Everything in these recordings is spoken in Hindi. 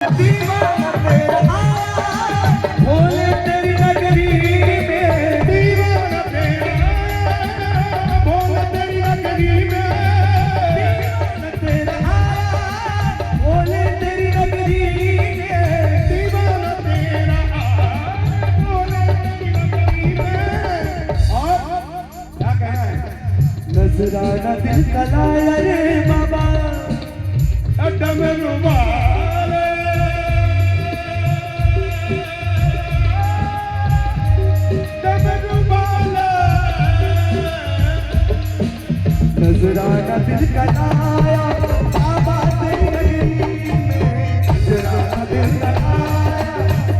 दीवाना तेरा भोले तेरी नगरी में, दीवाना तेरा भोले तेरी नगरी में, दीवाना तेरा भोले तेरी नगरी में, दीवाना तेरा भोले तेरी नगरी में। और क्या कहना है? नजराना दिल का लाया रे बाबा अड्डम रुमाल, नजराना दिल का लाया बाबा तेरी नगरी में, नजराना दिल का लाया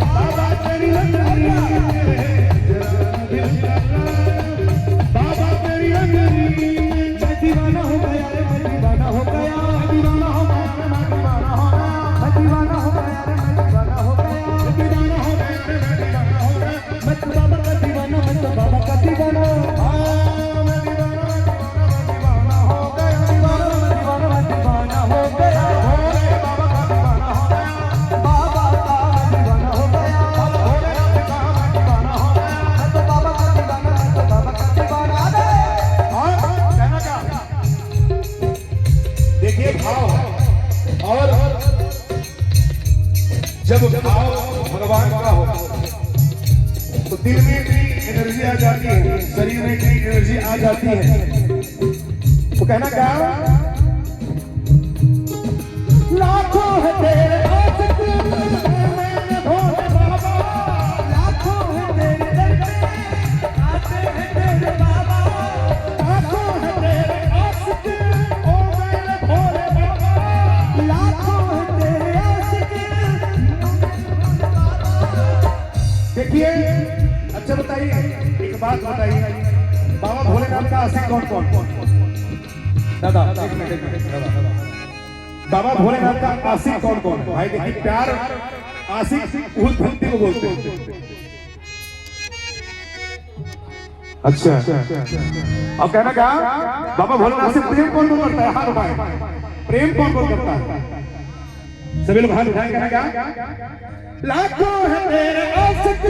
बाबा तेरी नगरी में, नजराना दिल का लाया बाबा तेरी नगरी में। मैं दीवाना हो गया रे, मैं दीवाना हो गया, दीवाना हो गया रे, मैं दीवाना हो गया, मैं दीवाना हो गया रे, मैं दीवाना हो गया, दीवाना हो गया रे, मैं दीवाना हो गया, मैं तो बाबा का दीवाना, मैं तो बाबा का दीवाना। देखिए भाव, और जब भाव भगवान का हो तो दिल में भी एनर्जी आ जाती है, शरीर में भी एनर्जी आ जाती है। तो कहना क्या, लाखों है तेरे आशिक मैंने भोले बाबा, लाखों है तेरे दर पे आते हैं तेरे बाबा, लाखों है तेरे आशिक ओ मेरे भोले बाबा, लाखों है तेरे आशिक। देखिए अच्छा बताइए, एक बात बताइए, बाबा भोलेनाथ का आशिक कौन कौन? दादा एक मिनट दादा, बाबा भोलेनाथ का आशिक कौन कौन है? भाई देखिए प्यार आशिक उस भक्ति को बोलते हैं। अच्छा अब कहना क्या, बाबा भोलेनाथ से प्रेम कौन कौन करता है? हाथ उठाए, प्रेम कौन कौन करता है? सभी लोग हाथ उठाए। कहना क्या, लाखों है तेरे आशिक